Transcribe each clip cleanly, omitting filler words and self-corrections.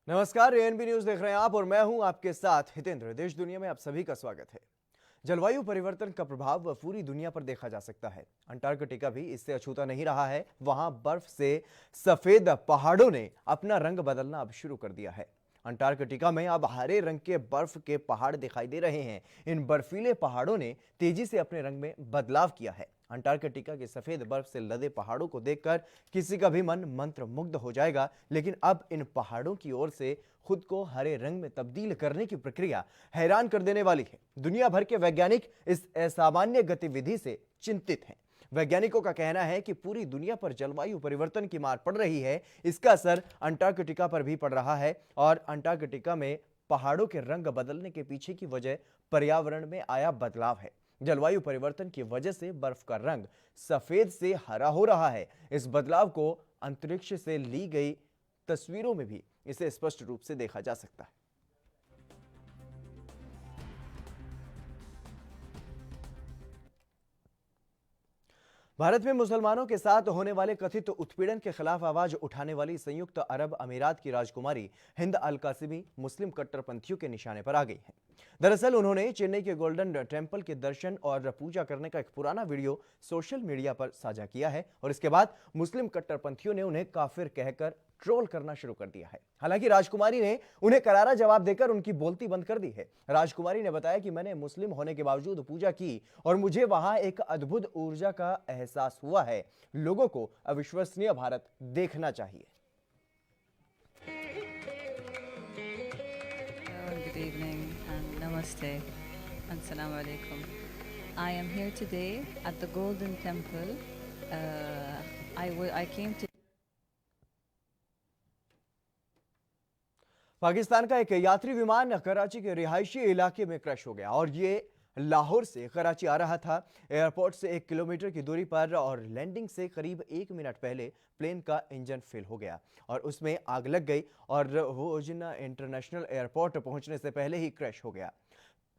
नमस्कार, ANB news देख रहे हैं आप और मैं हूं आपके साथ हितेंद्र। देश दुनिया में आप सभी का स्वागत है। जलवायु परिवर्तन का प्रभाव पूरी दुनिया पर देखा जा सकता है। अंटार्कटिका भी इससे अछूता नहीं रहा है। वहां बर्फ से सफेद पहाड़ों ने अपना रंग बदलना अब शुरू कर दिया है। अंटार्कटिका में अब हरे रंग के बर्फ के पहाड़ दिखाई दे रहे हैं। इन बर्फीले पहाड़ों ने तेजी से अपने रंग में बदलाव किया है। अंटार्कटिका के सफेद बर्फ से लदे पहाड़ों को देखकर किसी का भी मन मंत्रमुग्ध हो जाएगा। लेकिन अब इन पहाड़ों की ओर से खुद को हरे रंग में तब्दील करने की प्रक्रिया हैरान कर देने वाली है। दुनिया भर के वैज्ञानिक इस असामान्य गतिविधि से चिंतित हैं। वैज्ञानिकों का कहना है कि पूरी दुनिया पर जलवायु परिवर्तन की मार पड़ रही है। इसका असर अंटार्कटिका पर भी पड़ रहा है और अंटार्कटिका में पहाड़ों के रंग बदलने के पीछे की वजह पर्यावरण में आया बदलाव है। जलवायु परिवर्तन की वजह से बर्फ का रंग सफेद से हरा हो रहा है। इस बदलाव को अंतरिक्ष से ली गई तस्वीरों में भी इसे स्पष्ट रूप से देखा जा सकता है। भारत में मुसलमानों के साथ होने वाले कथित उत्पीड़न के खिलाफ आवाज उठाने वाली संयुक्त अरब अमीरात की राजकुमारी हिंद अल कासिमी मुस्लिम कट्टरपंथियों के निशाने पर आ गई हैं। दरअसल उन्होंने चेन्नई के गोल्डन टेम्पल के दर्शन और पूजा करने का एक पुराना वीडियो सोशल मीडिया पर साझा किया है और इसके बाद मुस्लिम कट्टरपंथियों ने उन्हें काफिर कहकर ट्रोल करना शुरू कर दिया है। हालांकि राजकुमारी ने उन्हें करारा जवाब देकर उनकी बोलती बंद कर दी है। राजकुमारी ने बताया कि मैंने मुस्लिम होने के बावजूद पूजा की और मुझे वहां एक अद्भुत ऊर्जा का एहसास हुआ है। लोगों को अविश्वसनीय भारत देखना चाहिए। Good evening and namaste and salam alaikum. I am here today at the Golden Temple. I came to Pakistan का एक यात्री विमान कराची के रिहायशी इलाके में क्रैश हो गया और ये लाहौर से कराची आ रहा था। एयरपोर्ट से 1 किलोमीटर की दूरी पर और लैंडिंग से करीब 1 मिनट पहले प्लेन का इंजन फेल हो गया और उसमें आग लग गई और वो जिन्ना इंटरनेशनल एयरपोर्ट पहुंचने से पहले ही क्रैश हो गया।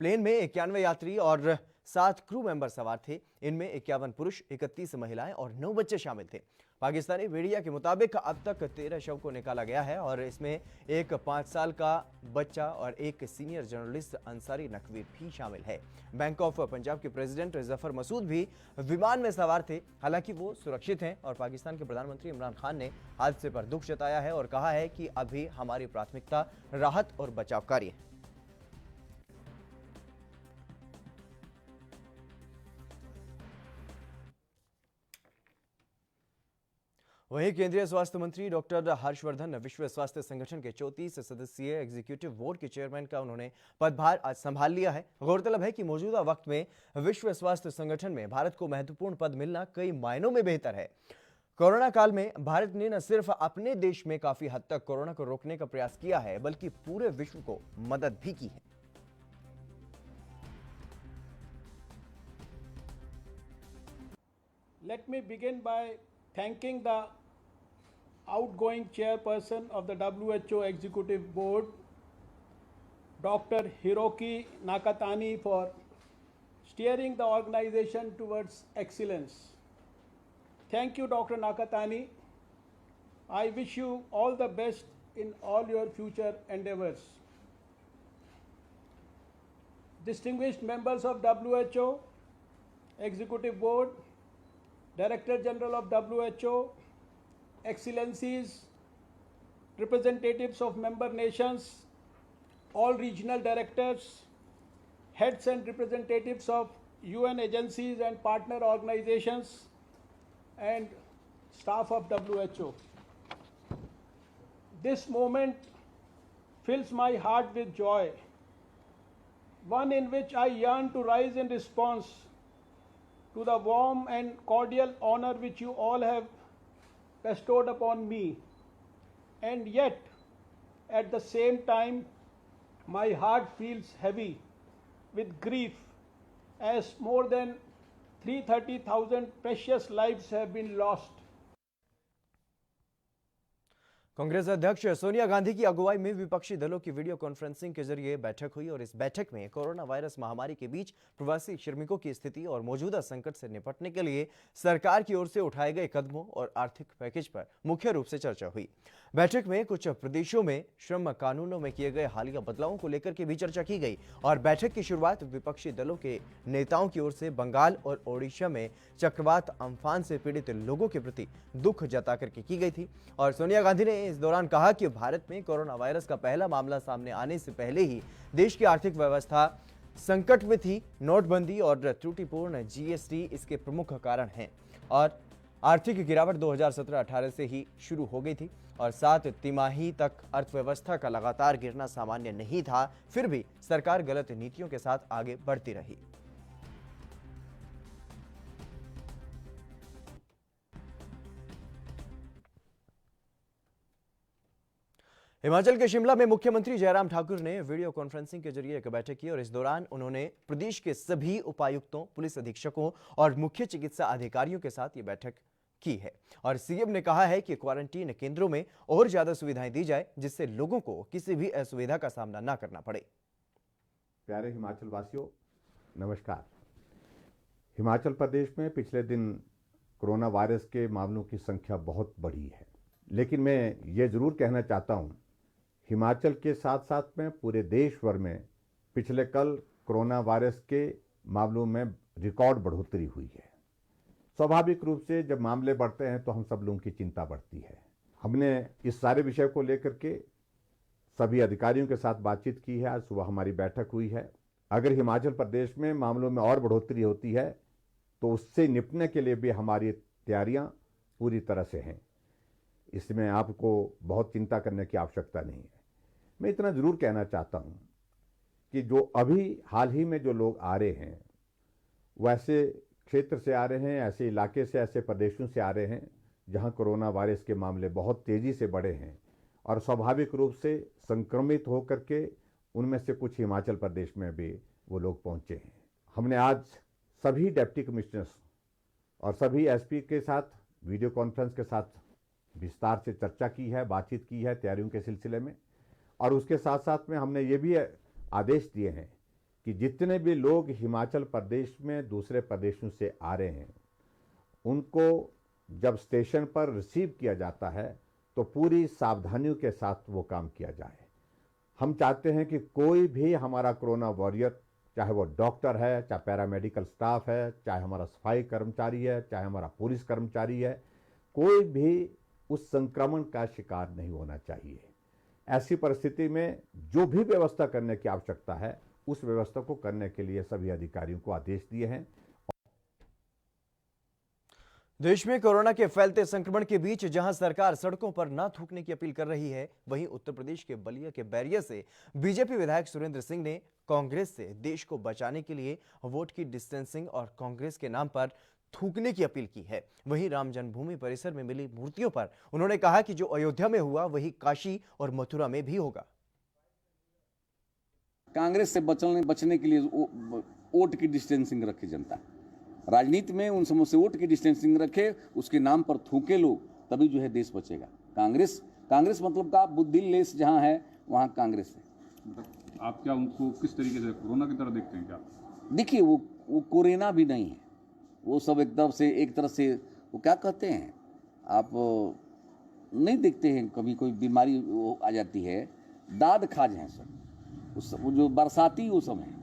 प्लेन में 91 यात्री और 7 क्रू मेंबर सवार थे। इनमें 51 पुरुष, 31 महिलाएं और 9 बच्चे शामिल थे। पाकिस्तानी मीडिया के मुताबिक अब तक 13 शव को निकाला गया है और इसमें एक 5 साल का बच्चा और एक सीनियर जर्नलिस्ट अंसारी नकवी भी शामिल है। बैंक ऑफ पंजाब के प्रेसिडेंट जफर मसूद भी विमान में सवार थे। हालांकि वो सुरक्षित हैं और पाकिस्तान के प्रधानमंत्री इमरान खान ने हादसे पर दुख जताया है और कहा है कि अभी हमारी प्राथमिकता राहत और बचाव कार्य है। वहीं केंद्रीय स्वास्थ्य मंत्री डॉक्टर हर्षवर्धन विश्व स्वास्थ्य संगठन के 34 सदस्यीय एग्जीक्यूटिव बोर्ड के चेयरमैन का उन्होंने पदभार आज संभाल लिया है। गौरतलब है कि मौजूदा वक्त में विश्व स्वास्थ्य संगठन में भारत को महत्वपूर्ण पद मिलना कई मायनों में बेहतर है। कोरोना काल में भारत ने न सिर्फ अपने देश में काफी हद तक कोरोना को रोकने का प्रयास किया है बल्कि पूरे विश्व को मदद भी की है। Let me begin by thanking the outgoing chairperson of the WHO Executive Board, Dr. Hiroki Nakatani, for steering the organization towards excellence. Thank you, Dr. Nakatani. I wish you all the best in all your future endeavors. Distinguished members of WHO Executive Board, Director General of WHO, Excellencies, representatives of member nations, all regional directors, heads and representatives of UN agencies and partner organizations, and staff of WHO. This moment fills my heart with joy, one in which I yearn to rise in response to the warm and cordial honor which you all have bestowed upon me. And yet, at the same time, my heart feels heavy with grief as more than 330,000 precious lives have been lost. Congress अध्यक्ष सोनिया गांधी की अगुवाई में विपक्षी दलों की video conferencing के जरिए बैठक हुई और इस बैठक में कोरोना वायरस महामारी के बीच प्रवासी श्रमिकों की स्थिति और मौजूदा संकट से निपटने के लिए सरकार की ओर से उठाए गए कदमों और आर्थिक पैकेज पर मुख्य रूप से चर्चा हुई। बैठक में कुछ प्रदेशों में श्रम कानूनों में किए गए हालिया बदलावों को लेकर के भी चर्चा की गई और बैठक की शुरुआत विपक्षी दलों के नेताओं की ओर से बंगाल और ओडिशा में चक्रवात अम्फान से पीड़ित लोगों के प्रति दुख जता करके की गई थी। और सोनिया गांधी ने इस दौरान कहा कि भारत में कोरोना वायरस का पहला मामला सामने आने से पहले ही देश की आर्थिक व्यवस्था संकट में थी। नोटबंदी और त्रुटिपूर्ण जीएसटी इसके प्रमुख कारण हैं और आर्थिक गिरावट 2017-18 से ही शुरू हो गई थी और 7 तिमाही तक अर्थव्यवस्था का लगातार गिरना सामान्य नहीं था। फिर भी सरकार गलत नीतियों के साथ आगे बढ़ती रही। हिमाचल के शिमला में मुख्यमंत्री जयराम ठाकुर ने वीडियो कॉन्फ्रेंसिंग के जरिए एक बैठक की और इस दौरान उन्होंने प्रदेश के सभी उपायुक्तों, पुलिस अधीक्षकों और मुख्य चिकित्सा अधिकारियों के साथ ये बैठक की है और सीएम ने कहा है कि क्वारंटीन केंद्रों में और ज्यादा सुविधाएं दी जाए जिससे लोगों को किसी भी असुविधा का सामना ना करना पड़े। प्यारे हिमाचल वासियों, नमस्कार। हिमाचल प्रदेश में पिछले दिन कोरोना वायरस के मामलों की संख्या बहुत बढ़ी है, लेकिन मैं ये जरूर कहना चाहता हूँ, हिमाचल के साथ साथ में पूरे देश भर में पिछले कल कोरोना वायरस के मामलों में रिकॉर्ड बढ़ोतरी हुई है। स्वाभाविक रूप से जब मामले बढ़ते हैं तो हम सब लोगों की चिंता बढ़ती है। हमने इस सारे विषय को लेकर के सभी अधिकारियों के साथ बातचीत की है। आज सुबह हमारी बैठक हुई है। अगर हिमाचल प्रदेश में मामलों में और बढ़ोतरी होती है तो उससे निपटने के लिए भी हमारी तैयारियां पूरी तरह से हैं। इसमें आपको बहुत चिंता करने की आवश्यकता नहीं है। मैं इतना ज़रूर कहना चाहता हूं कि जो अभी हाल ही में जो लोग आ रहे हैं वैसे क्षेत्र से आ रहे हैं, ऐसे इलाके से, ऐसे प्रदेशों से आ रहे हैं जहां कोरोना वायरस के मामले बहुत तेज़ी से बढ़े हैं और स्वाभाविक रूप से संक्रमित होकर के उनमें से कुछ हिमाचल प्रदेश में भी वो लोग पहुंचे हैं। हमने आज सभी डिप्टी कमिश्नर्स और सभी एसपी के साथ वीडियो कॉन्फ्रेंस के साथ विस्तार से चर्चा की है, बातचीत की है तैयारियों के सिलसिले में। और उसके साथ साथ में हमने ये भी आदेश दिए हैं कि जितने भी लोग हिमाचल प्रदेश में दूसरे प्रदेशों से आ रहे हैं उनको जब स्टेशन पर रिसीव किया जाता है तो पूरी सावधानियों के साथ वो काम किया जाए। हम चाहते हैं कि कोई भी हमारा कोरोना वॉरियर, चाहे वो डॉक्टर है, चाहे पैरामेडिकल स्टाफ है, चाहे हमारा सफाई कर्मचारी है, चाहे हमारा पुलिस कर्मचारी है, कोई भी उस संक्रमण का शिकार नहीं होना चाहिए। ऐसी परिस्थिति में जो भी व्यवस्था करने की आवश्यकता है उस व्यवस्था को करने के लिए सभी अधिकारियों को आदेश दिए हैं। देश में कोरोना के फैलते संक्रमण के बीच जहां सरकार सड़कों पर न थूकने की अपील कर रही है, वहीं उत्तर प्रदेश के बलिया के बैरिया से बीजेपी विधायक सुरेंद्र सिंह ने कांग्रेस से देश को बचाने के लिए वोट की डिस्टेंसिंग और कांग्रेस के नाम पर थूकने की अपील की है। वहीं राम जन्मभूमि परिसर में मिली मूर्तियों पर उन्होंने कहा कि जो अयोध्या में हुआ वही काशी और मथुरा में भी होगा। कांग्रेस से बचने के लिए वोट की डिस्टेंसिंग रखे जनता। राजनीति में उन समूह से वोट की डिस्टेंसिंग रखे, उसके नाम पर थूके लोग, तभी जो है देश बचेगा। कांग्रेस मतलब का बुद्धि लेस जहां है वहां कांग्रेस है। आप क्या उनको किस तरीके से कोरोना की तरह देखते हैं क्या? देखिए वो कोरोना भी नहीं है, वो सब एक तरह से वो क्या कहते हैं, आप नहीं देखते हैं कभी कोई बीमारी वो आ जाती है, दाद खाज हैं सब, वो जो बरसाती वो सब है।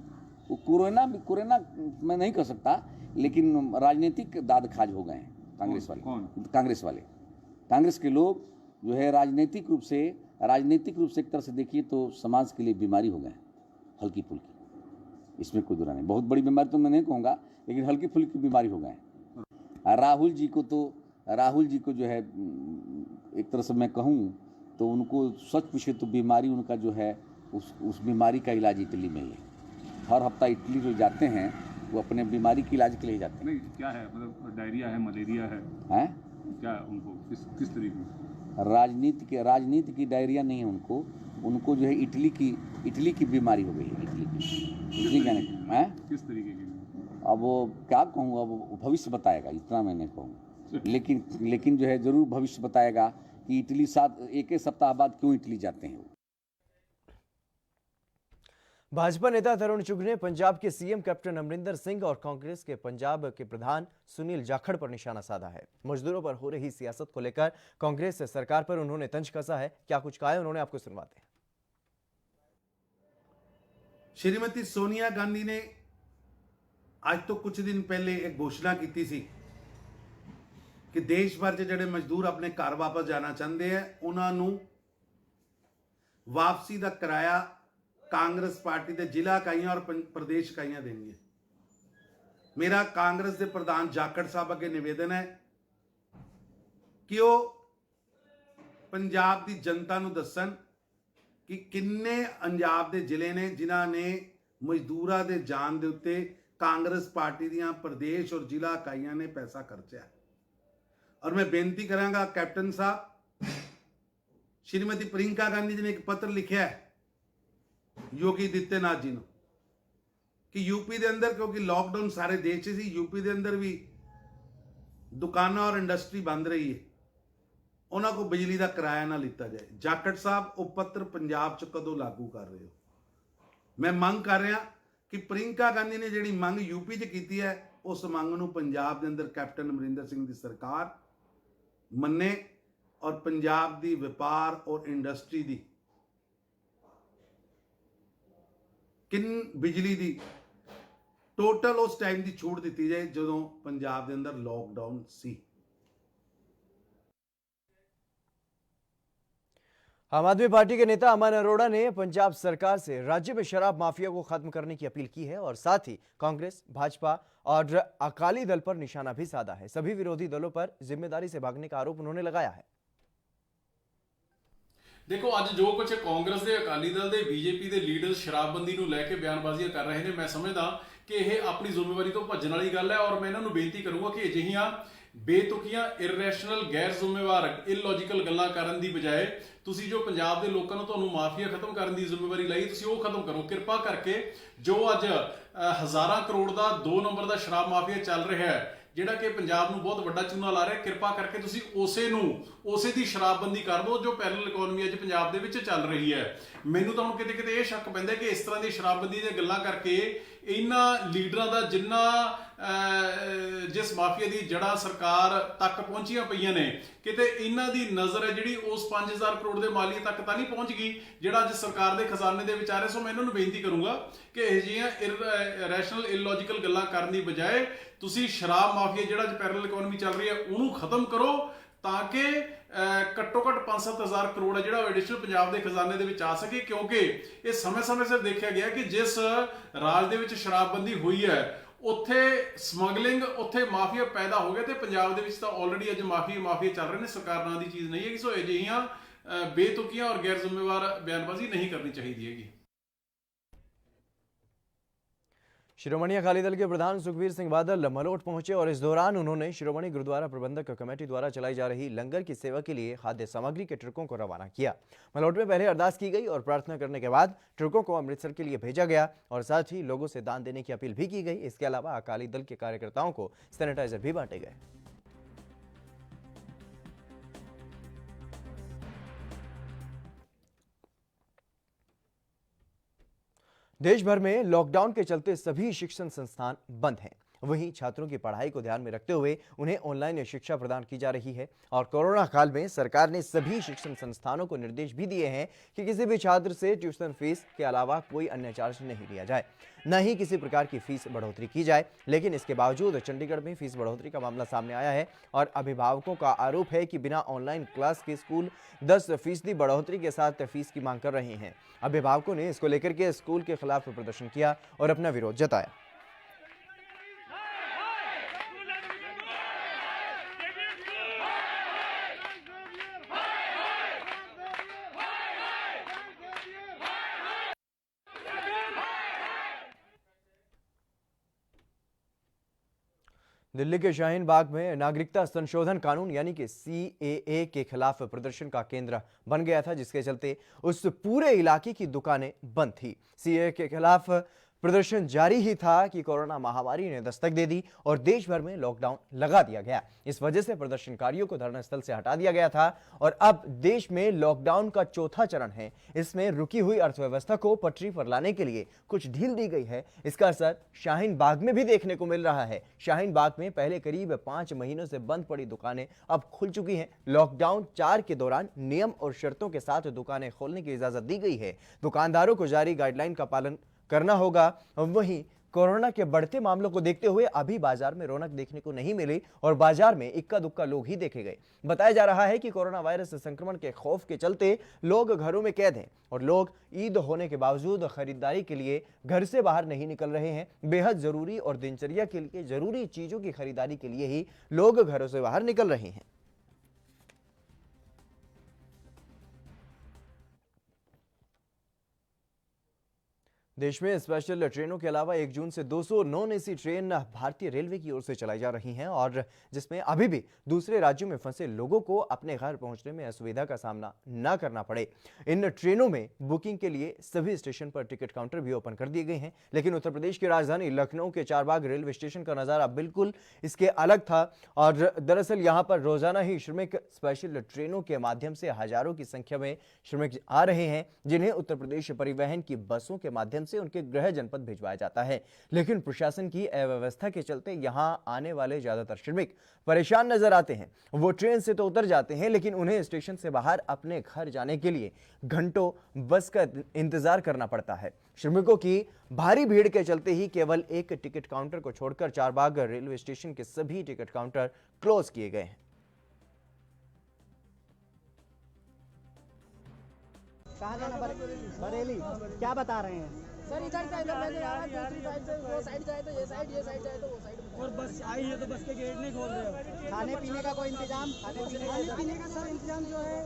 वो कोरोना मैं नहीं कह सकता, लेकिन राजनीतिक दाद खाज हो गए हैं कांग्रेस वाले। कांग्रेस के लोग जो है राजनीतिक रूप से एक तरह से देखिए तो समाज के लिए बीमारी हो गए हैं, हल्की फुल्की। इसमें कोई बुरा नहीं, बहुत बड़ी बीमारी तो मैं नहीं कहूँगा, लेकिन हल्की फुल्की बीमारी हो गए हैं। राहुल जी को जो है एक तरह से मैं कहूँ तो उनको सच पूछे तो बीमारी उनका जो है उस बीमारी का इलाज इटली में ही है। हर हफ्ता इटली जो जाते हैं वो अपने बीमारी के इलाज के लिए जाते हैं। नहीं, क्या है मतलब डायरिया है, मलेरिया है, हैं? क्या उनको किस तरीके से? राजनीति की डायरिया नहीं है उनको जो है इटली की बीमारी हो गई है। इटली जाने हैं किस तरीके की? अब वो क्या कहूँ, अब भविष्य बताएगा, इतना मैं नहीं कहूँगा, लेकिन जो है ज़रूर भविष्य बताएगा कि इटली साथ एक सप्ताह बाद क्यों इटली जाते हैं वो। भाजपा नेता तरुण चुघ ने पंजाब के सीएम कैप्टन अमरिंदर सिंह और कांग्रेस के पंजाब के प्रधान सुनील जाखड़ पर निशाना साधा है। मजदूरों पर हो रही सियासत को लेकर कांग्रेस सरकार पर उन्होंने तंज कसा है। क्या कुछ कहा है उन्होंने, आपको सुनवाते हैं। श्रीमती सोनिया गांधी ने आज तो कुछ दिन पहले एक घोषणा की सी कि देश भर के ਜਿਹੜੇ मजदूर अपने घर वापस जाना चाहते हैं उन्होंने वापसी का किराया कांग्रेस पार्टी के जिला इकाइयां और प्रदेश इकाइयां देंगे। मेरा कांग्रेस के प्रधान जाखड़ साहब अगे निवेदन है कि वो पंजाब की जनता को दसन कि किन्ने पंजाब के जिले ने जिन्होंने मजदूरों के जान के उत्ते कांग्रेस पार्टी दियां प्रदेश और जिला इकाइयां ने पैसा खर्चा। और मैं बेनती करांगा कैप्टन साहब, श्रीमती प्रियंका गांधी जी ने एक पत्र लिखा है योगी आदित्यनाथ जी ने कि यूपी के अंदर, क्योंकि लॉकडाउन सारे देश से, यूपी के अंदर भी दुकाना और इंडस्ट्री बंद रही है, उन्होंने को बिजली का किराया ना लिता जाए। जाखड़ साहब वो पत्र पंजाब च कदों लागू कर रहे हो? मैं मंग कर रहा कि प्रियंका गांधी ने जी मंग यूपी च की है उस मंग नूं पंजाब के अंदर कैप्टन अमरिंदर सिंह की सरकार मन्ने और पंजाब की व्यापार और इंडस्ट्री की किन बिजली की टोटल उस टाइम की छूट दी जाए जो पंजाब के अंदर लॉकडाउन सी। आम आदमी पार्टी के नेता अमन अरोड़ा ने पंजाब सरकार से राज्य में शराब माफिया को खत्म करने की अपील की है और साथ ही कांग्रेस, भाजपा और अकाली दल पर निशाना भी साधा है। सभी विरोधी दलों पर जिम्मेदारी से भागने का आरोप उन्होंने लगाया है। देखो अज जो कुछ कांग्रेस के, अकाली दल के, बीजेपी के लीडर शराबबंदी को लैके बयानबाजियां कर रहे हैं, मैं समझदा कि यह अपनी जिम्मेवारी तो भजन वाली गल है। और मैं इन्होंने बेनती करूंगा कि अजिहियां बेतुकियां, इररैशनल, गैर जिम्मेवार, इलॉजिकल गल्लां करन दी बजाय तुसी जो पंजाब के लोगों को तुहानूं माफिया खत्म करने की जिम्मेवारी लाई, तुसी वो खत्म करो। कृपा करके जो अज हज़ारां करोड़ का 2 नंबर का शराब माफिया चल रहा है, जिहड़ा कि पंजाब नूं बहुत वड्डा चूना ला रहा है, कृपा करके तुसी उसे दी शराबबंदी कर दो जो पैरल इकोनॉमी अज पंजाब दे विच चल रही है। मैनूं तां हुण किते-किते ये शक पैंदा कि इस तरह की शराबबंदी दी गल्लां करके इन्हां लीडरां दा जिन्ना जिस माफिया की जड़ा सरकार तक पहुंचिया पईयां ने, किते इन्हां दी नज़र है जिहड़ी उस 5000 करोड़ के मालीए तक तां नहीं पहुंच गई जिहड़ा अज सरकार के खजाने दे विच आ रहा। सो मैं इन्हां नूं बेनती करूंगा कि इहो जिहियां इररैशनल, इलॉजिकल गल्लां करन दी बजाय तुसी शराब माफिया जिहड़ा अज पैरल इकोनॉमी चल रही है उहनूं खत्म करो, ताकि घट्टो घट्ट 5-7 हज़ार करोड़ है जिहड़ा एडिशनल पंजाब के खजाने दे विच आ सके। क्योंकि ये समय सिर देखा गया कि जिस राज दे विच शराबबंदी हुई है उत्थे समगलिंग, उत्थे माफिया पैदा हो गया, तो पंजाब दे विच तां ऑलरेडी अज माफिया चल रहे हैं। सरकार नां दी चीज़ नहीं है। सो अजिहियां बेतुकियां और गैर जिम्मेवार बयानबाजी नहीं करनी चाहिए हैगी। शिरोमणि अकाली दल के प्रधान सुखबीर सिंह बादल मलोट पहुंचे और इस दौरान उन्होंने शिरोमणि गुरुद्वारा प्रबंधक कमेटी द्वारा चलाई जा रही लंगर की सेवा के लिए खाद्य सामग्री के ट्रकों को रवाना किया। मलोट में पहले अरदास की गई और प्रार्थना करने के बाद ट्रकों को अमृतसर के लिए भेजा गया और साथ ही लोगों से दान देने की अपील भी की गई। इसके अलावा अकाली दल के कार्यकर्ताओं को सैनिटाइजर भी बांटे गए। देश भर में लॉकडाउन के चलते सभी शिक्षण संस्थान बंद हैं। वहीं छात्रों की पढ़ाई को ध्यान में रखते हुए उन्हें ऑनलाइन शिक्षा प्रदान की जा रही है और कोरोना काल में सरकार ने सभी शिक्षण संस्थानों को निर्देश भी दिए हैं कि किसी भी छात्र से ट्यूशन फीस के अलावा कोई अन्य चार्ज नहीं लिया जाए, न ही किसी प्रकार की फीस बढ़ोतरी की जाए। लेकिन इसके बावजूद चंडीगढ़ में फीस बढ़ोतरी का मामला सामने आया है और अभिभावकों का आरोप है कि बिना ऑनलाइन क्लास के स्कूल 10% बढ़ोतरी के साथ फीस की मांग कर रहे हैं। अभिभावकों ने इसको लेकर के स्कूल के खिलाफ प्रदर्शन किया और अपना विरोध जताया। दिल्ली के शाहीन बाग में नागरिकता संशोधन कानून यानी कि CAA के खिलाफ प्रदर्शन का केंद्र बन गया था, जिसके चलते उस पूरे इलाके की दुकानें बंद थी। CAA के खिलाफ प्रदर्शन जारी ही था कि कोरोना महामारी ने दस्तक दे दी और देश भर में लॉकडाउन लगा दिया गया। इस वजह से प्रदर्शनकारियों को धरना स्थल से हटा दिया गया था और अब देश में लॉकडाउन का चौथा चरण है। इसमें रुकी हुई अर्थव्यवस्था को पटरी पर लाने के लिए कुछ ढील दी गई है। इसका असर शाहीन बाग में भी देखने को मिल रहा है। शाहीन बाग में पहले करीब 5 महीनों से बंद पड़ी दुकानें अब खुल चुकी हैं। लॉकडाउन 4 के दौरान नियम और शर्तों के साथ दुकानें खोलने की इजाजत दी गई है। दुकानदारों को जारी गाइडलाइन का पालन करना होगा। वहीं कोरोना के बढ़ते मामलों को देखते हुए अभी बाजार में रौनक देखने को नहीं मिली और बाजार में इक्का दुक्का लोग ही देखे गए। बताया जा रहा है कि कोरोना वायरस संक्रमण के खौफ के चलते लोग घरों में कैद हैं और लोग ईद होने के बावजूद खरीदारी के लिए घर से बाहर नहीं निकल रहे हैं। बेहद जरूरी और दिनचर्या के लिए जरूरी चीजों की खरीदारी के लिए ही लोग घरों से बाहर निकल रहे हैं। देश में स्पेशल ट्रेनों के अलावा 1 जून से 200 नॉन एसी ट्रेन भारतीय रेलवे की ओर से चलाई जा रही हैं और जिसमें अभी भी दूसरे राज्यों में फंसे लोगों को अपने घर पहुंचने में असुविधा का सामना न करना पड़े। इन ट्रेनों में बुकिंग के लिए सभी स्टेशन पर टिकट काउंटर भी ओपन कर दिए गए हैं। लेकिन उत्तर प्रदेश की राजधानी लखनऊ के चारबाग रेलवे स्टेशन का नजारा बिल्कुल इसके अलग था और दरअसल यहाँ पर रोजाना ही श्रमिक स्पेशल ट्रेनों के माध्यम से हजारों की संख्या में श्रमिक आ रहे हैं, जिन्हें उत्तर प्रदेश परिवहन की बसों के माध्यम से उनके गृह जनपद भिजवाया जाता है। लेकिन प्रशासन की अव्यवस्था के चलते यहां आने वाले ज्यादातर श्रमिक परेशान नजर आते हैं। वो ट्रेन से तो उतर जाते हैं लेकिन उन्हें स्टेशन से बाहर अपने घर जाने के लिए घंटों बस का इंतजार करना पड़ता है। श्रमिकों की भारी भीड़ के चलते ही केवल एक टिकट काउंटर को छोड़कर चारबाग रेलवे स्टेशन के सभी टिकट काउंटर क्लोज किए गए हैं। कहाँ जाना? बरेली। क्या बता रहे हैं सर? इधर से इधर मैंने आना, दूसरी साइड से वो साइड जाए तो ये साइड जाए तो वो साइड। और बस आई है तो बस के गेट नहीं खोल रहे। खाने पीने का कोई इंतजाम? खाने पीने का सर इंतजाम जो है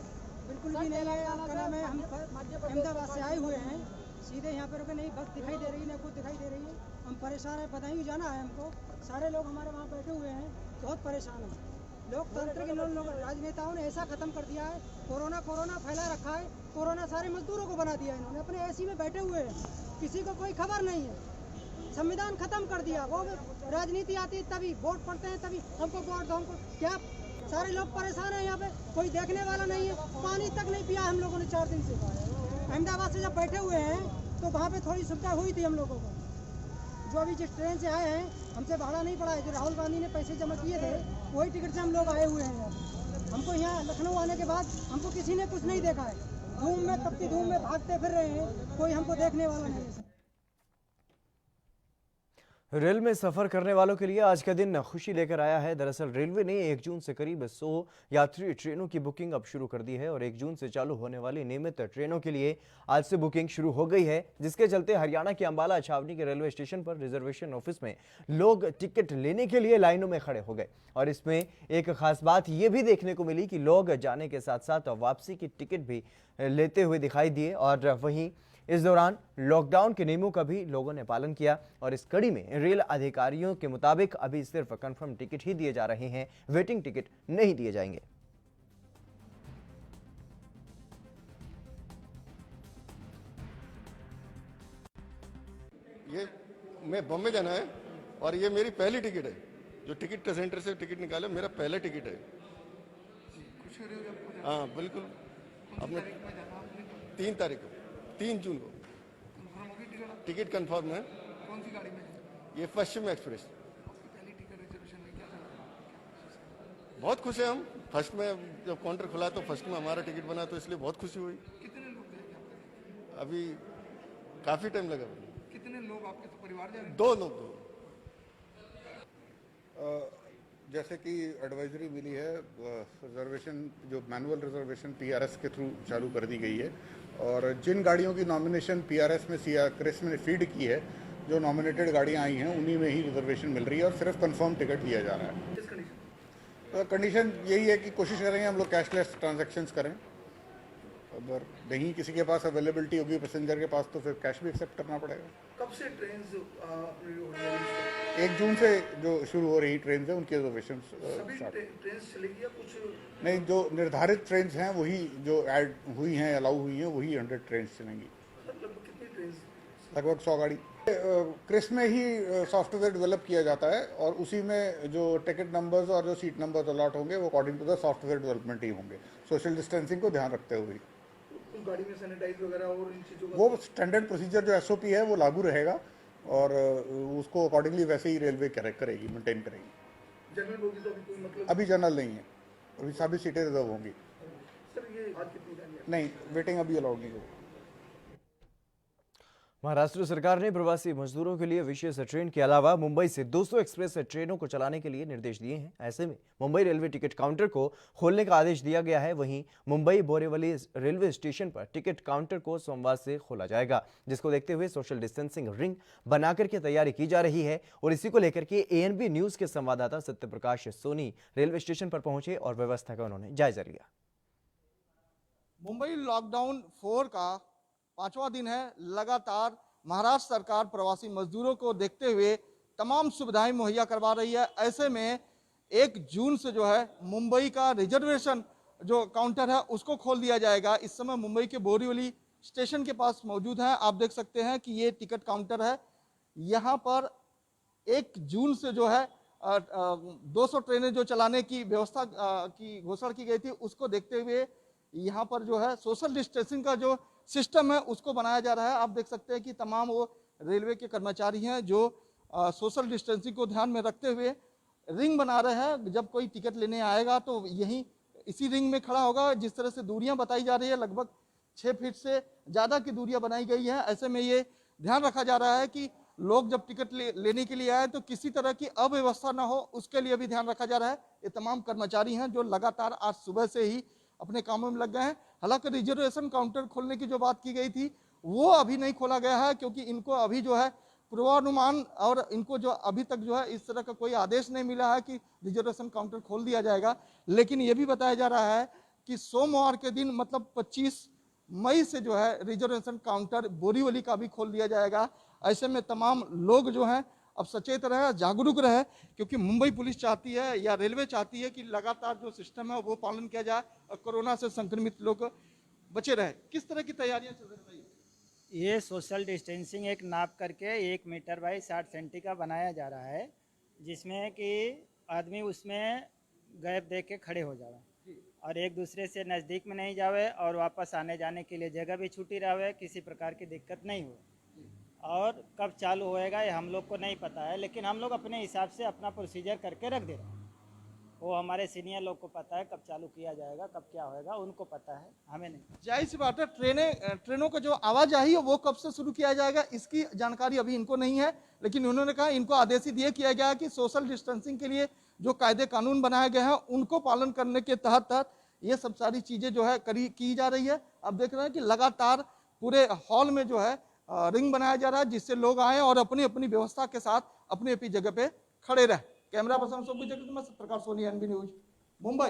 बिल्कुल भी नहीं है। आपका नाम है, हम अहमदाबाद से आए हुए हैं, सीधे यहाँ पे रुके, नहीं बस दिखाई दे रही है, ना कुछ दिखाई दे रही है। हम परेशान हैं, पता ही जाना है हमको। सारे लोग हमारे वहाँ बैठे हुए हैं, बहुत परेशान हैं। लोकतंत्र के लोग राजनेताओं ने ऐसा खत्म कर दिया है। कोरोना फैला रखा है। कोरोना सारे मजदूरों को बना दिया इन्होंने। अपने एसी में बैठे हुए हैं, किसी को कोई खबर नहीं है। संविधान खत्म कर दिया। वो राजनीति आती है तभी, वोट पड़ते हैं तभी हमको वोट दो, हमको क्या। सारे लोग परेशान हैं यहाँ पे, कोई देखने वाला नहीं है। पानी तक नहीं पिया हम लोगों ने 4 दिन से। अहमदाबाद से जब बैठे हुए हैं तो वहाँ पे थोड़ी सुविधा हुई थी हम लोगों को। जो अभी जिस ट्रेन से आए हैं, हमसे भाड़ा नहीं पड़ा है। जो राहुल गांधी ने पैसे जमा किए थे वही टिकट से हम लोग आए हुए हैं। हमको यहाँ लखनऊ आने के बाद हमको किसी ने कुछ नहीं देखा है। धूम में, तपती धूम में भागते फिर रहे हैं, कोई हमको देखने वाला नहीं है। रेल में सफर करने वालों के लिए आज का दिन खुशी लेकर आया है। दरअसल रेलवे ने 1 जून से करीब 100 यात्री ट्रेनों की बुकिंग अब शुरू कर दी है और 1 जून से चालू होने वाली नियमित ट्रेनों के लिए आज से बुकिंग शुरू हो गई है, जिसके चलते हरियाणा के अंबाला छावनी के रेलवे स्टेशन पर रिजर्वेशन ऑफिस में लोग टिकट लेने के लिए लाइनों में खड़े हो गए। और इसमें एक खास बात यह भी देखने को मिली कि लोग जाने के साथ साथ वापसी की टिकट भी लेते हुए दिखाई दिए और वहीं इस दौरान लॉकडाउन के नियमों का भी लोगों ने पालन किया। और इस कड़ी में रेल अधिकारियों के मुताबिक अभी सिर्फ कंफर्म टिकट ही दिए जा रहे हैं, वेटिंग टिकट नहीं दिए जाएंगे। ये मैं बॉम्बे जाना है और ये मेरी पहली टिकट है। जो टिकट सेंटर से टिकट निकाले, मेरा पहला टिकट है। हाँ बिल्कुल। अपने 3 तारीख को, 3 जून को टिकट कंफर्म है। कौन सी गाड़ी में? ये पश्चिम एक्सप्रेस। पहली टिकट रिजर्वेशन में क्या था? बहुत खुश है हम। फर्स्ट में जब काउंटर खुला तो फर्स्ट में हमारा टिकट बना, तो इसलिए बहुत खुशी हुई। कितने लोग गए? अभी काफी टाइम लगा। कितने लोग आपके तो परिवार जा रहे हैं? 2 लोग। जैसे कि एडवाइजरी मिली है, रिजर्वेशन जो मैनुअल रिजर्वेशन पीआरएस के थ्रू चालू कर दी गई है और जिन गाड़ियों की नॉमिनेशन पीआरएस में सीआरएस में फीड की है, जो नॉमिनेटेड गाड़ियां आई हैं उन्हीं में ही रिजर्वेशन मिल रही है और सिर्फ कंफर्म टिकट दिया जा रहा है। कंडीशन यही है कि कोशिश करेंगे हम लोग कैशलेस ट्रांजैक्शंस करें। अगर नहीं किसी के पास अवेलेबिलिटी होगी पैसेंजर के पास तो फिर कैश भी एक्सेप्ट करना पड़ेगा। कब से ट्रेन 1 जून से जो शुरू हो रही ट्रेन है उनकी रिजर्वेशन ट्रेन चलेगी या कुछ नहीं? जो निर्धारित ट्रेन हैं वही जो ऐड हुई हैं, अलाउ हुई हैं, वही 100 ट्रेन चलेंगी। लगभग कितनी ट्रेन? लगभग 100 गाड़ी। क्रिस में ही सॉफ्टवेयर डेवलप किया जाता है और उसी में जो टिकट नंबर्स और जो सीट नंबर्स अलॉट होंगे वो according to the software development ही होंगे, सोशल डिस्टेंसिंग को ध्यान रखते हुए। गाड़ी में सैनिटाइज वगैरह और इन चीज़ों का वो स्टैंडर्ड प्रोसीजर जो एसओपी है वो लागू रहेगा और उसको अकॉर्डिंगली वैसे ही रेलवे करेगी, मेंटेन करेगी। जनरल होगी तो अभी कोई मतलब अभी जनरल नहीं है, अभी सभी सीटें रिजर्व होंगी। सर ये आज कितनी जानी है? नहीं, वेटिंग अभी अलाउड नहीं होगी। महाराष्ट्र सरकार ने प्रवासी मजदूरों के लिए विशेष ट्रेन के अलावा मुंबई से 200 एक्सप्रेस ट्रेनों को चलाने के लिए निर्देश दिए हैं। ऐसे में मुंबई रेलवे टिकट काउंटर को खोलने का आदेश दिया गया है। वहीं मुंबई बोरीवली रेलवे स्टेशन पर टिकट काउंटर को सोमवार से खोला जाएगा, जिसको देखते हुए सोशल डिस्टेंसिंग रिंग बनाकर के तैयारी की जा रही है। और इसी को लेकर के एएनबी न्यूज के संवाददाता सत्यप्रकाश सोनी रेलवे स्टेशन पर पहुंचे और व्यवस्था का उन्होंने जायजा लिया। मुंबई लॉकडाउन 4 का 5वां दिन है। लगातार महाराष्ट्र सरकार प्रवासी मजदूरों को देखते हुए तमाम सुविधाएं मुहैया करवा रही है। ऐसे में 1 जून से जो है मुंबई का रिजर्वेशन जो काउंटर है उसको खोल दिया जाएगा। इस समय मुंबई के बोरीवली स्टेशन के पास मौजूद है। आप देख सकते हैं कि ये टिकट काउंटर है। यहाँ पर 1 जून से जो है 200 ट्रेनें जो चलाने की व्यवस्था की घोषणा की गई थी, उसको देखते हुए यहाँ पर जो है सोशल डिस्टेंसिंग का जो सिस्टम है उसको बनाया जा रहा है। आप देख सकते हैं कि तमाम वो रेलवे के कर्मचारी हैं जो सोशल डिस्टेंसिंग को ध्यान में रखते हुए रिंग बना रहे हैं। जब कोई टिकट लेने आएगा तो यहीं इसी रिंग में खड़ा होगा। जिस तरह से दूरियां बताई जा रही है, लगभग 6 फीट से ज़्यादा की दूरियां बनाई गई है। ऐसे में ये ध्यान रखा जा रहा है कि लोग जब टिकट लेने के लिए आए तो किसी तरह की अव्यवस्था ना हो, उसके लिए भी ध्यान रखा जा रहा है। ये तमाम कर्मचारी हैं जो लगातार आज सुबह से ही अपने कामों में लग गए हैं। हालांकि रिजर्वेशन काउंटर खोलने की जो बात की गई थी वो अभी नहीं खोला गया है, क्योंकि इनको अभी जो है पूर्वानुमान और इनको जो अभी तक जो है इस तरह का कोई आदेश नहीं मिला है कि रिजर्वेशन काउंटर खोल दिया जाएगा। लेकिन ये भी बताया जा रहा है कि सोमवार के दिन मतलब 25 मई से जो है रिजर्वेशन काउंटर बोरीवली का भी खोल दिया जाएगा। ऐसे में तमाम लोग जो हैं अब सचेत रहे, जागरूक रहे, क्योंकि मुंबई पुलिस चाहती है या रेलवे चाहती है कि लगातार जो सिस्टम है वो पालन किया जाए और कोरोना से संक्रमित लोग बचे रहे। किस तरह की तैयारियां चल रही हैं? ये सोशल डिस्टेंसिंग एक नाप करके 1 मीटर बाई 60 सेंटी का बनाया जा रहा है, जिसमें कि आदमी उसमें गैप दे के खड़े हो जावे और एक दूसरे से नज़दीक में नहीं जावे और वापस आने जाने के लिए जगह भी छूटी रहे, किसी प्रकार की दिक्कत नहीं हो। और कब चालू होएगा ये हम लोग को नहीं पता है, लेकिन हम लोग अपने हिसाब से अपना प्रोसीजर करके रख दे रहे हैं। वो हमारे सीनियर लोग को पता है कब चालू किया जाएगा, कब क्या होएगा उनको पता है, हमें नहीं। जाहिर सी बात है ट्रेनों का जो आवाजाही है वो कब से शुरू किया जाएगा इसकी जानकारी अभी इनको नहीं है, लेकिन उन्होंने कहा इनको आदेश दिए किया गया कि सोशल डिस्टेंसिंग के लिए जो कायदे कानून बनाए गए हैं उनको पालन करने के तहत ये सब सारी चीज़ें जो है की जा रही है। अब देख रहे हैं कि लगातार पूरे हॉल में जो है रिंग बनाया जा रहा है, जिससे लोग आए और अपनी अपनी व्यवस्था के साथ अपनी अपनी जगह पे खड़े रहे। Camera person Satyaprakash Soni, NB news, Mumbai.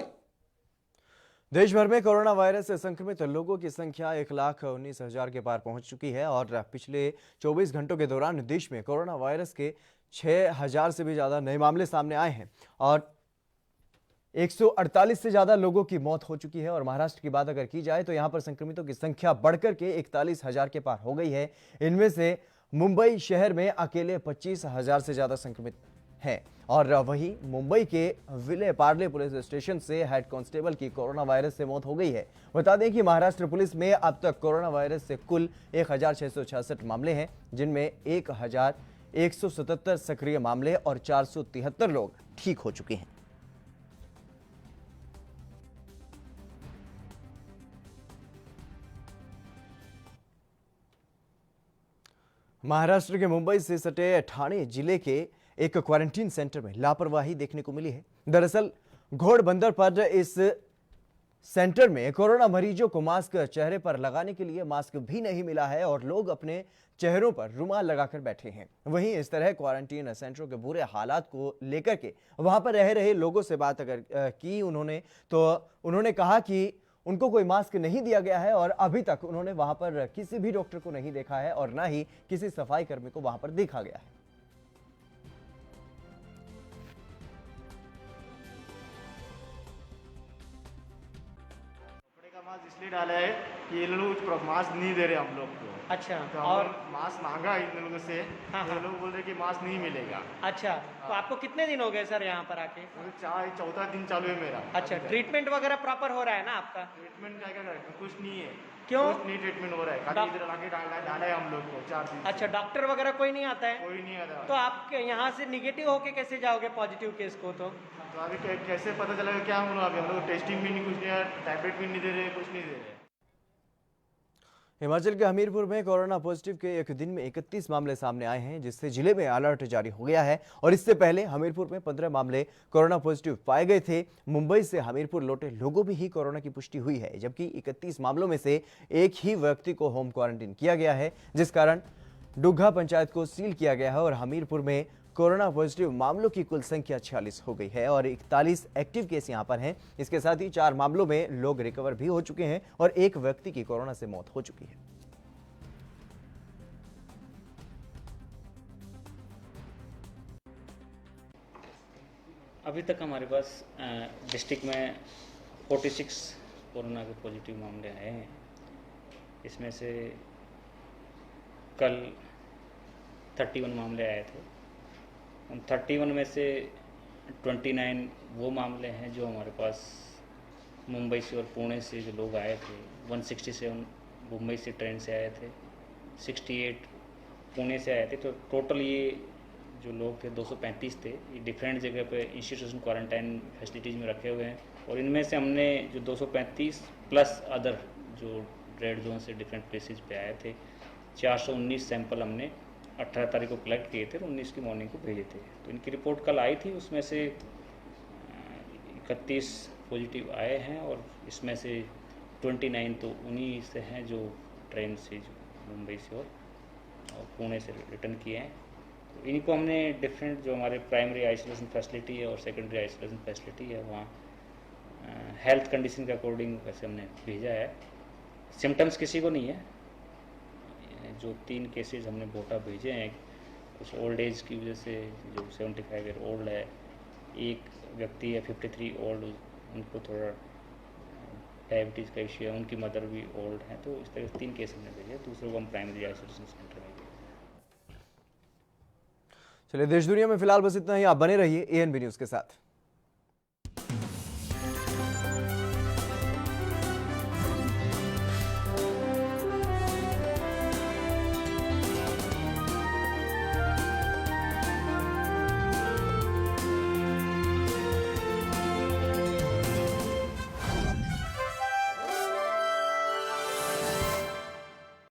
देश भर में कोरोना वायरस से संक्रमित लोगों की संख्या 1,19,000 के पार पहुंच चुकी है और पिछले 24 घंटों के दौरान देश में कोरोना वायरस के 6,000 से भी ज्यादा नए मामले सामने आए हैं और 148 से ज्यादा लोगों की मौत हो चुकी है। और महाराष्ट्र की बात अगर की जाए तो यहां पर संक्रमितों की संख्या बढ़कर के 41,000 के पार हो गई है। इनमें से मुंबई शहर में अकेले 25,000 से ज्यादा संक्रमित हैं और वहीं मुंबई के विले पार्ले पुलिस स्टेशन से हेड कांस्टेबल की कोरोना वायरस से मौत हो गई है। बता दें कि महाराष्ट्र पुलिस में अब तक कोरोना वायरस से कुल 1,666 मामले हैं, जिनमें 1,177 सक्रिय मामले और 473 लोग ठीक हो चुके हैं। महाराष्ट्र के मुंबई से सटे ठाणे जिले के एक क्वारंटीन सेंटर में लापरवाही देखने को मिली है। दरअसल घोड़बंदर पर इस सेंटर में कोरोना मरीजों को मास्क चेहरे पर लगाने के लिए मास्क भी नहीं मिला है और लोग अपने चेहरों पर रुमाल लगाकर बैठे हैं। वहीं इस तरह क्वारंटीन सेंटरों के बुरे हालात को लेकर के वहां पर रह रहे लोगों से बात अगर की उन्होंने कहा कि उनको कोई मास्क नहीं दिया गया है और अभी तक उन्होंने वहां पर किसी भी डॉक्टर को नहीं देखा है और ना ही किसी सफाई कर्मी को वहां पर देखा गया है। मास्क इसलिए डाला है कि ये लोग मास्क नहीं दे रहे हम लोग को। अच्छा, तो और मास्क मांगा इन लोगों से, ये लोग बोल रहे कि मास्क नहीं मिलेगा। अच्छा, तो आपको कितने दिन हो गए सर यहाँ पर आके? चौथा दिन चालू है मेरा। अच्छा, ट्रीटमेंट वगैरह प्रॉपर हो रहा है ना आपका? ट्रीटमेंट क्या क्या करें, कुछ नहीं है। क्यों? कुछ नहीं ट्रीटमेंट हो रहा है, खाली इधर आके डाला है हम लोग को 4 दिन। अच्छा, डॉक्टर वगैरह कोई नहीं आता है? कोई नहीं आता। तो आप यहाँ से निगेटिव होके कैसे जाओगे पॉजिटिव केस को? तो अभी कैसे पता चलेगा क्या होना? अभी हम लोग टेस्टिंग भी नहीं, कुछ नहीं है, टैबलेट भी नहीं दे रहे, कुछ नहीं दे रहे। हिमाचल के हमीरपुर में कोरोना पॉजिटिव के एक दिन में 31 मामले सामने आए हैं, जिससे जिले में अलर्ट जारी हो गया है। और इससे पहले हमीरपुर में 15 मामले कोरोना पॉजिटिव पाए गए थे। मुंबई से हमीरपुर लौटे लोगों में ही कोरोना की पुष्टि हुई है, जबकि 31 मामलों में से एक ही व्यक्ति को होम क्वारंटीन किया गया है, जिस कारण डुग्घा पंचायत को सील किया गया है। और हमीरपुर में कोरोना पॉजिटिव मामलों की कुल संख्या 46 हो गई है और 41 एक्टिव केस यहां पर हैं। इसके साथ ही 4 मामलों में लोग रिकवर भी हो चुके हैं और एक व्यक्ति की कोरोना से मौत हो चुकी है। अभी तक हमारे पास डिस्ट्रिक्ट में 46 कोरोना के पॉजिटिव मामले आए हैं। इसमें से कल 31 मामले आए थे। उन 31 में से 29 वो मामले हैं जो हमारे पास मुंबई से और पुणे से जो लोग आए थे। 167 मुंबई से ट्रेन से आए थे, 68 पुणे से आए थे। तो टोटल ये जो लोग थे 235 थे। ये डिफरेंट जगह पे इंस्टीट्यूशन क्वारंटाइन फैसिलिटीज़ में रखे हुए हैं। और इनमें से हमने जो 235 प्लस अदर जो रेड जोन से डिफरेंट प्लेसेस पे आए थे, 419 सैंपल हमने 18 तारीख को कलेक्ट किए थे और 19 की मॉर्निंग को भेजे थे। तो इनकी रिपोर्ट कल आई थी, उसमें से 31 पॉजिटिव आए हैं और इसमें से 29 तो उन्हीं से हैं जो ट्रेन से जो मुंबई से और पुणे से रिटर्न किए हैं। तो इनको हमने डिफरेंट जो हमारे प्राइमरी आइसोलेशन फैसिलिटी है और सेकेंडरी आइसोलेशन फैसिलिटी है वहाँ हेल्थ कंडीशन के अकॉर्डिंग वैसे हमने भेजा है। सिम्टम्स किसी को नहीं है। जो 3 केसेस हमने बोटा भेजे हैं, कुछ ओल्ड एज की वजह से जो 75 ईयर ओल्ड है, एक व्यक्ति है 53 ओल्ड, उनको थोड़ा डायबिटीज़ का इश्यू है, उनकी मदर भी ओल्ड है। तो इस तरह से 3 केस हमने भेजे, दूसरों को हम प्राइमरी आइसोलेशन सेंटर में भेजे। चलिए, देश दुनिया में फिलहाल बस इतना ही। आप बने रहिए ANB न्यूज़ के साथ।